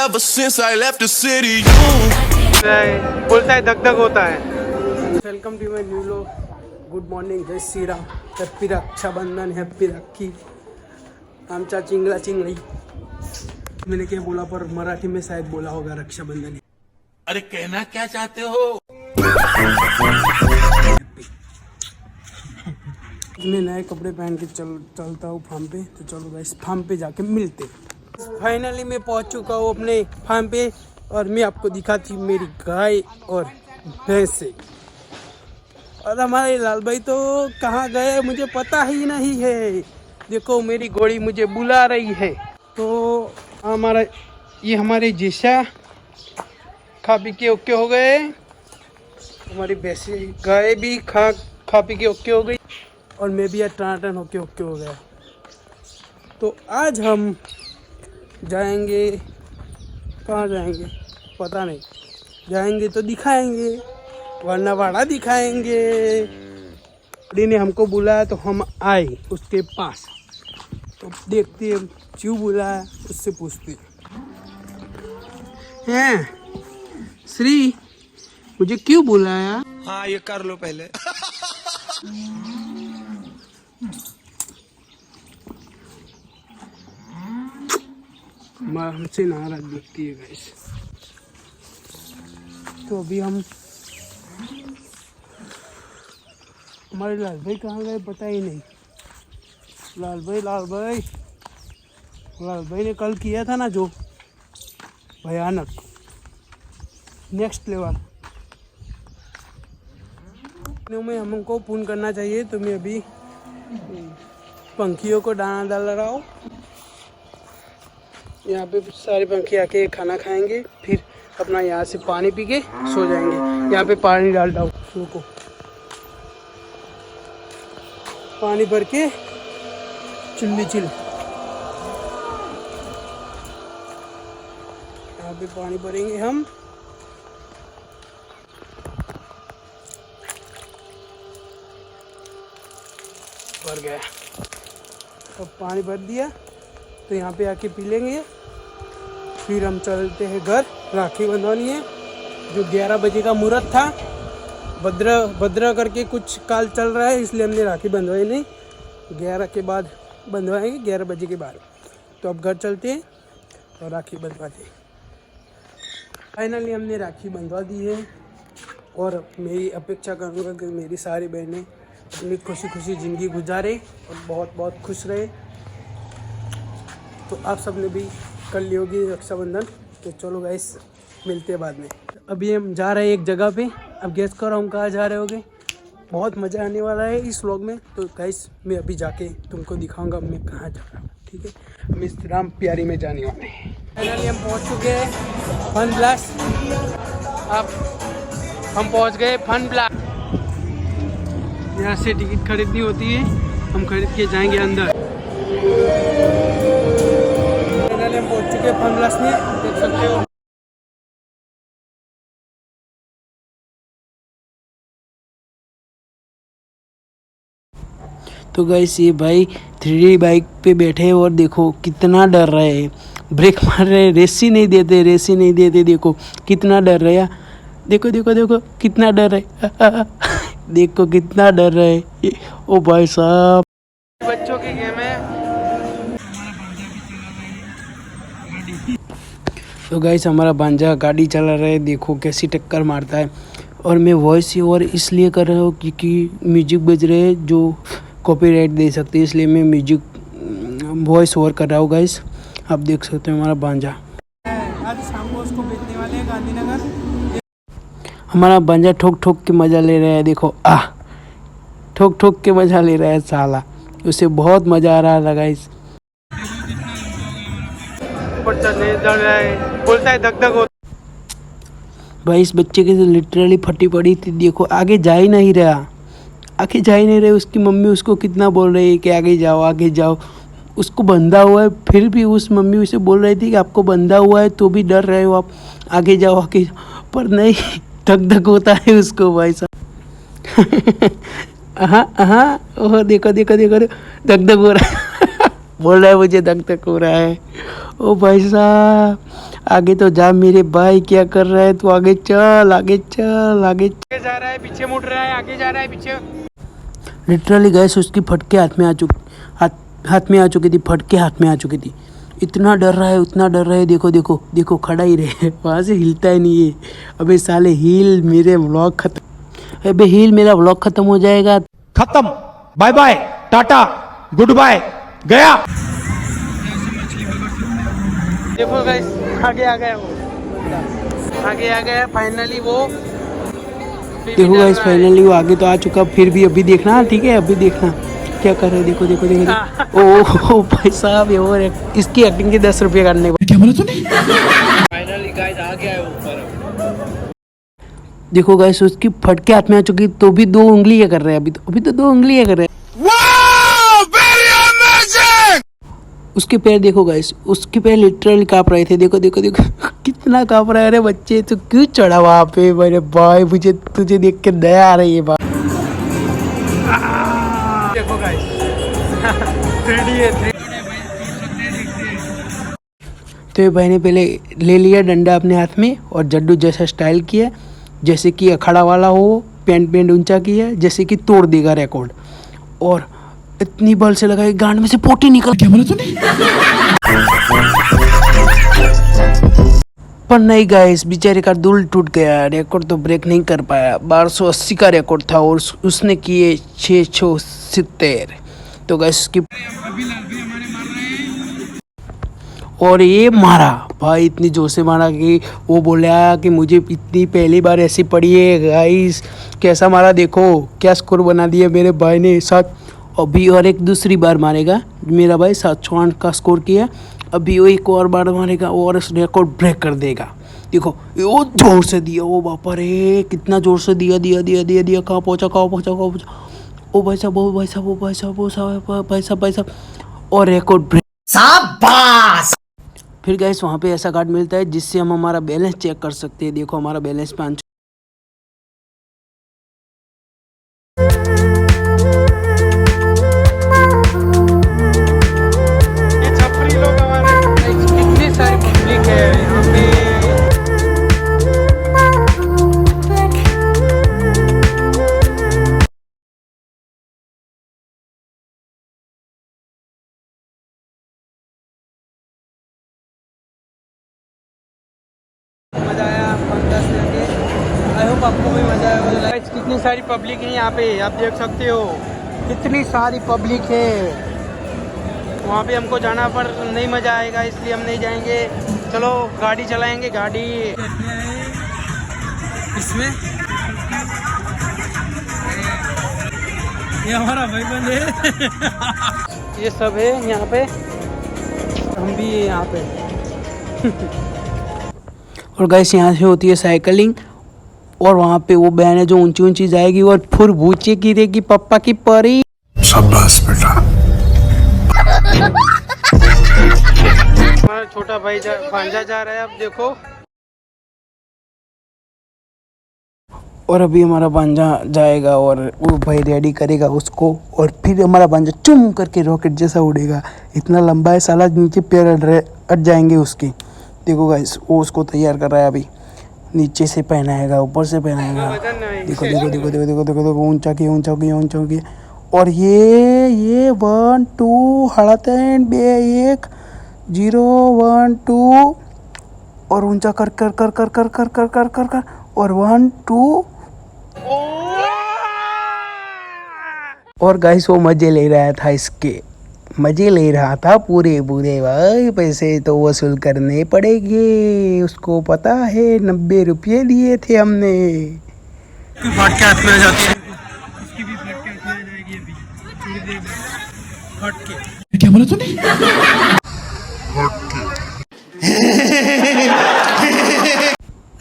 ever since I left the city. You बोलता है धक धक होता है. Welcome to my new vlog. Good morning, जय श्री राम, हैप्पी रक्षाबंधन, हैप्पी राखी. आमचा चिंगला चिंगली. मैंने क्या बोला पर मराठी में शायद बोला होगा रक्षाबंधन. अरे कहना क्या चाहते हो? मैं नए कपड़े पहन के चलता हूँ फार्म पे. तो चलो गाइस फार्म पे जाके मिलते. फाइनली मैं पहुँच चुका हूँ अपने फार्म पे और मैं आपको दिखाती हूँ मेरी गाय और भैंस. और हमारे लाल भाई तो कहाँ गए मुझे पता ही नहीं है. देखो मेरी घोड़ी मुझे बुला रही है. तो हमारे जैसा खा पी के ओके हो गए. हमारी भैंसी गाय भी खा पी के ओके हो गई और मैं भी टनाटन होके ओके हो गया. तो आज हम जाएंगे. कहाँ जाएंगे पता नहीं. जाएंगे तो दिखाएंगे वरना वाड़ा दिखाएंगे. डी ने हमको बुलाया तो हम आए उसके पास. तो देखते हैं क्यों बुलाया, उससे पूछते हैं. श्री मुझे क्यों बुलाया? हाँ ये कर लो पहले. हमसे नाराज दिखती है गाइस. तो अभी हम हमारे लाल भाई कहाँ गए पता ही नहीं. लाल भाई ने कल किया था ना जो भयानक नेक्स्ट लेवल में हमको पूर्ण करना चाहिए. तो मैं अभी पंखियों को दाना डाल रहा हूँ. यहाँ पे सारे पंखी आके खाना खाएंगे फिर अपना यहाँ से पानी पी के सो जाएंगे. यहाँ पे पानी डाल डाओ उनको. पानी भर के चिल यहाँ पे पानी भरेंगे हम. भर गया. अब पानी भर दिया तो यहाँ पे आके पी लेंगे. फिर हम चलते हैं घर. राखी बंधवानी है. जो 11 बजे का मुहूर्त था भद्रा करके कुछ काल चल रहा है इसलिए हमने राखी बंधवाई नहीं. 11 के बाद बंधवाएंगे 11 बजे के बाद. तो अब घर चलते हैं और राखी बंधवाते हैं. फाइनली हमने राखी बंधवा दी है और मेरी अपेक्षा करूँगा कि मेरी सारी बहनें अपनी खुशी खुशी ज़िंदगी गुजारे और बहुत बहुत खुश रहे. तो आप सब ने भी कर ली होगी रक्षाबंधन. तो चलो गाइस मिलते हैं बाद में. अभी हम जा रहे हैं एक जगह पे. अब गेस करो हम कहाँ जा रहे होगे. बहुत मज़ा आने वाला है इस व्लॉग में. तो गाइस मैं अभी जाके तुमको दिखाऊंगा मैं कहाँ जा रहा हूँ. ठीक है. हम इस राम प्यारी में जाने वाले हैं. फाइनली हम पहुँच चुके हैं फन ब्लास्ट. अब हम पहुँच गए फन ब्लास्ट. यहाँ से टिकट खरीदनी होती है. हम खरीद के जाएंगे अंदर. फाइनली हम पहुँच चुके हैं फन ब्लास्ट में. देख सकते हो. तो गाइस ये भाई 3D बाइक पे बैठे हैं और देखो कितना डर रहे हैं. ब्रेक मार रहे हैं. रेस ही नहीं देते. देखो कितना डर रहे हैं. देखो कितना डर रहे. देखो कितना डर रहे हैं. ओ भाई साहब बच्चों की गेम है. तो गाइस हमारा भांजा गाड़ी चला रहा है. देखो कैसी टक्कर मारता है. और मैं वॉइस ओवर इसलिए कर रहा हूँ क्योंकि म्यूजिक बज रहे हैं जो कॉपीराइट दे सकते हैं. इसलिए मैं म्यूजिक वॉइस ओवर कर रहा हूँ गाइस. आप देख सकते हो हमारा भांजा. आज शाम को उसको बेचने वाले हैं गांधीनगर. हमारा भांजा ठोक के मज़ा ले रहा है. देखो ठोक के मज़ा ले रहा है साला. उसे बहुत मज़ा आ रहा है गाइस. बोलता है धक धक होता. भाई इस बच्चे के लिटरली फटी पड़ी थी. देखो आगे जा ही नहीं रहा. उसकी मम्मी उसको कितना बोल रही है कि आगे जाओ. उसको बंधा हुआ है फिर भी उस मम्मी उसे बोल रही थी कि आपको बंधा हुआ है तो भी डर रहे हो आप. आगे जाओ. पर नहीं धक होता है उसको भाई साहब. हाँ देखो धक हो रहा है. बोल रहा है मुझे धक धक हो रहा है। ओ भाई साहब आगे तो जा मेरे भाई, क्या कर रहा है तू? आगे चल आगे चल आगे जा रहा है, पीछे मुड़ रहा है, आगे जा रहा है पीछे। लिटरली गैस उसकी फटके हाथ में आ चुकी थी, फटके हाथ में आ चुकी थी। इतना डर रहा है, उतना डर रहा है। देखो देखो देखो खड़ा ही रहे, वहाँ से हिलता ही नहीं है। अबे साले हील मेरे व्लॉग खत्म, अबे हील मेरा व्लॉग खत्म हो जाएगा। खत्म, bye bye, tata, good bye, गया। देखो गाइस आगे आ गया वो, आगे आ गया फाइनली वो। देखो गाइस फाइनली वो आगे तो आ चुका, फिर भी अभी देखना, ठीक है अभी देखना क्या कर रहे हैं। देखो देखो देखो ओह भाई साहब ये और इसकी एक्टिंग के 10 रुपये करने को। क्या बोला तूने? फाइनली गाइस आ गया है ऊपर। देखो गाइस उसकी फटके हाथ में आ चुकी, तो भी 2 उंगलियां कर रहे हैं। अभी तो 2 उंगलियां कर रहे हैं। उसके पैर देखो गाइस, उसके पैर लिटरली कांप रहे थे। देखो देखो देखो कितना कांप रहा है। अरे बच्चे तो क्यों चढ़ा वहाँ पे मेरे भाई, मुझे तुझे देख के दया आ रही है बात। देखो गाइस 3D है। तो ये भाई ने पहले ले लिया डंडा अपने हाथ में और जड्डू जैसा स्टाइल किया, जैसे कि अखाड़ा वाला हो, पेंट ऊंचा किया, जैसे कि तोड़ देगा रिकॉर्ड। और इतनी बल से लगाई गांड में से पोटी निकल। क्या बोला तूने? पर नहीं गाइस बेचारे का दिल टूट गया, रिकॉर्ड तो ब्रेक नहीं कर पाया। 1280 का रिकॉर्ड था और उसने किए 670। तो गाइस उसकी और ये मारा भाई इतनी जोर से मारा कि वो बोला कि मुझे इतनी पहली बार ऐसी पड़ी है। गाइस कैसा मारा देखो, क्या स्कोर बना दिया मेरे भाई ने। 7 अभी और एक दूसरी बार मारेगा मेरा भाई, 708 का स्कोर किया। अभी वो एक और बार मारेगा और इस रिकॉर्ड ब्रेक कर देगा। देखो वो जोर से दिया, वो बापा रे कितना जोर से दिया दिया दिया दिया दिया। कहाँ पहुँचा कहाँ पहुँचा कहाँ पहुँचा। ओ भाई साहब ओ भाई साहब ओ भाई साहब ओ भाई साहब भाई साहब और रिकॉर्ड ब्रेक। शाबाश। फिर गाइस वहाँ पे ऐसा कार्ड मिलता है जिससे हम हमारा बैलेंस चेक कर सकते हैं। देखो हमारा बैलेंस 5। कितनी सारी पब्लिक है यहाँ पे। मज़ा आया पंकज लेके। आई होप आपको भी मज़ा आया। गाइस कितनी सारी पब्लिक है यहाँ पे, आप देख सकते हो कितनी सारी पब्लिक है। वहाँ पे हमको जाना पर नहीं मज़ा आएगा, इसलिए हम नहीं जाएंगे। चलो गाड़ी चलाएंगे। गाड़ी इसमें ये हमारा भाईबंद है। ये सब है यहाँ पे, हम भी यहाँ पे। और गाइस यहाँ से होती है साइकिलिंग और वहाँ पे वो बहन है जो ऊंची ऊंची जाएगी और फुर भूचे गिरेगी पप्पा की परी। शाबाश बेटा। हमारा छोटा भाई भांजा जा रहा है, अब देखो। और अभी हमारा भांजा जाएगा और वो भाई रेडी करेगा उसको और फिर हमारा भांजा चुम करके रॉकेट जैसा उड़ेगा। इतना लंबा है साला, नीचे पैर अट जाएंगे उसके। देखो गाइस वो उसको तैयार कर रहा है, अभी नीचे से पहनाएगा ऊपर से पहनाएगा। देखो देखो देखो देखो देखो देखो देखो ऊंचा किया ऊंचा किया ऊंचा किया। और ये 1 2 हड़ातें 1 0 1 2 और ऊंचा कर कर कर कर कर कर कर कर कर कर और 1 2 और गाइस वो मजे ले रहा था, इसके मजे ले रहा था पूरे पूरे। भाई पैसे तो वसूल करने पड़ेंगे, उसको पता है 90 रुपये दिए थे हमने। फट के हाथ में आ जाती है, इसकी भी फट के हाथ में आ जाएगी अभी थोड़ी देर में। फट के क्या बोला तूने?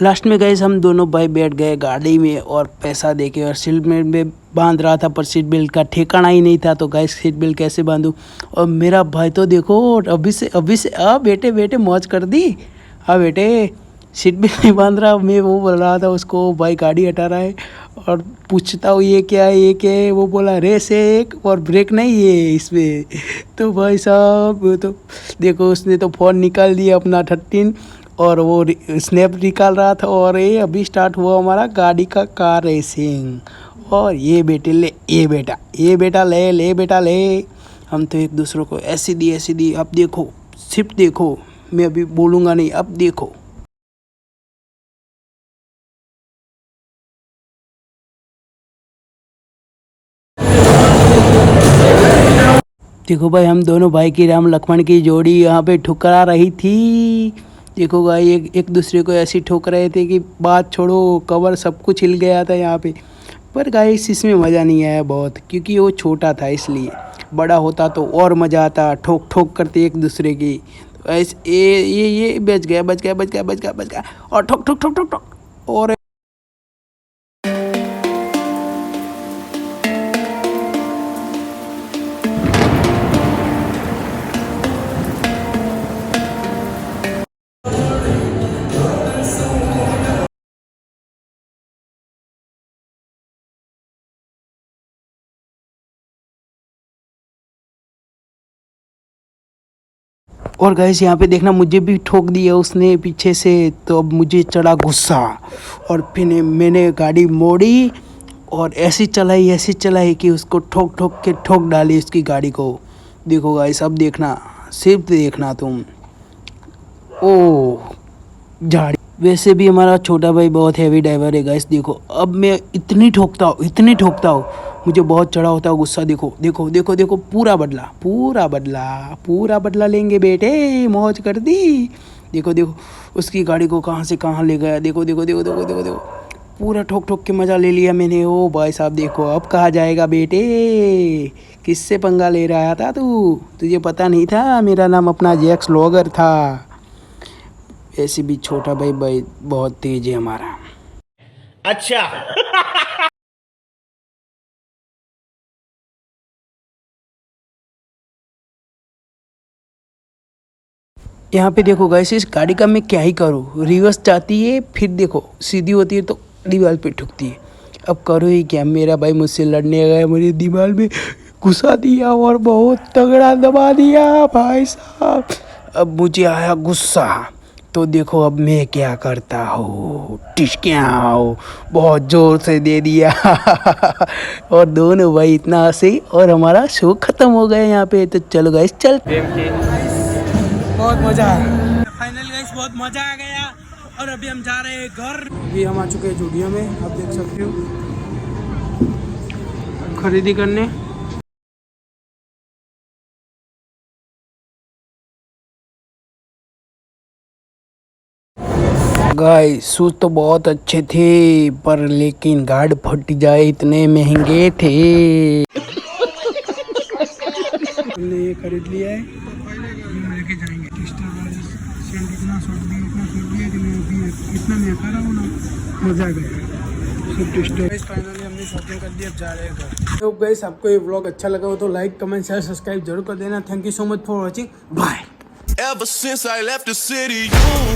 लास्ट में गाइस हम दोनों भाई बैठ गए गाड़ी में और पैसा देके और सीट बेल्ट में बांध रहा था, पर सीट बेल्ट का ठिकाना ही नहीं था। तो गाइस सीट बेल्ट कैसे बांधूं। और मेरा भाई तो देखो अभी से बेटे बेटे मौज कर दी। बेटे सीट बेल्ट नहीं बांध रहा। मैं वो बोल रहा था उसको, भाई गाड़ी हटा रहा है और पूछता हूँ ये क्या है ये क्या है, वो बोला रेस है एक और ब्रेक नहीं है इसमें। तो भाई साहब वो तो देखो उसने तो फ़ोन निकाल दिया अपना 13 और वो स्नैप निकाल रहा था। और ये अभी स्टार्ट हुआ हमारा गाड़ी का कार रेसिंग। और ये बेटे ले ये बेटा ले बेटा ले। हम तो एक दूसरे को ऐसी दी अब देखो सिर्फ देखो, मैं अभी बोलूँगा नहीं, अब देखो। देखो भाई हम दोनों भाई की राम लक्ष्मण की जोड़ी यहाँ पे ठुकरा रही थी। देखो भाई एक दूसरे को ऐसी ठोक रहे थे कि बात छोड़ो, कवर सब कुछ हिल गया था यहाँ पे। पर गाइस इसमें मज़ा नहीं आया बहुत, क्योंकि वो छोटा था इसलिए। बड़ा होता तो और मज़ा आता, ठोक ठोक करते एक दूसरे की। तो ऐसे ये बच गया और ठोक ठोक ठोक ठोक ठोक। और गाइस यहाँ पे देखना मुझे भी ठोक दिया उसने पीछे से, तो अब मुझे चढ़ा गुस्सा। और फिर मैंने गाड़ी मोड़ी और ऐसी चलाई कि उसको ठोक ठोक के ठोक डाली उसकी गाड़ी को। देखो गाइस अब देखना, सिर्फ देखना तुम। ओ झाड़ी। वैसे भी हमारा छोटा भाई बहुत हैवी ड्राइवर है गाइस। देखो अब मैं इतनी ठोकता हूँ मुझे बहुत चढ़ा होता है गुस्सा। देखो पूरा बदला लेंगे बेटे, मौज कर दी। देखो उसकी गाड़ी को कहाँ से कहाँ ले गया। देखो पूरा ठोक ठोक के मज़ा ले लिया मैंने। ओ भाई साहब देखो अब कहाँ जाएगा बेटे, किससे पंगा ले रहा था तुझे पता नहीं था मेरा नाम अपना जैक्स लॉगर था। ऐसे भी छोटा भाई बहुत तेज है हमारा। अच्छा। यहाँ पे देखो गाइस इस गाड़ी का मैं क्या ही करूँ, रिवर्स जाती है फिर देखो सीधी होती है तो दीवार पे ठुकती है। अब करो ही क्या, मेरा भाई मुझसे लड़ने गया, मेरे दीवार में घुसा दिया और बहुत तगड़ा दबा दिया भाई साहब। अब मुझे आया गुस्सा, तो देखो अब मैं क्या करता हूँ, टिशक्याओ बहुत ज़ोर से दे दिया। और दोनों भाई इतना हंसे और हमारा शो ख़त्म हो गया यहाँ पे। तो चलो गाइस चल, बहुत मज़ा आया। फाइनली गाइस बहुत मज़ा आ गया। और अभी हम जा रहे हैं घर। अभी हम आ चुके हैं जूडियो में, आप देख सकते हो खरीदी करने। गाइस शूज़ तो बहुत अच्छे थे पर लेकिन गार्ड फट जाए इतने महंगे थे। हमने ये खरीद लिया है, हम लेके जाएंगे। इतना छोड़ दिया कि मैं अभी इतना नहीं खा रहा हूँ ना, मज़ा आ गया। फाइनली हमने शॉपिंग कर दी, अब जा रहे हैं घर। तो गाइस आपको ये व्लॉग अच्छा लगा हो तो लाइक कमेंट शेयर सब्सक्राइब जरूर कर देना। Thank you so much for watching, bye. Ever since I left the city, you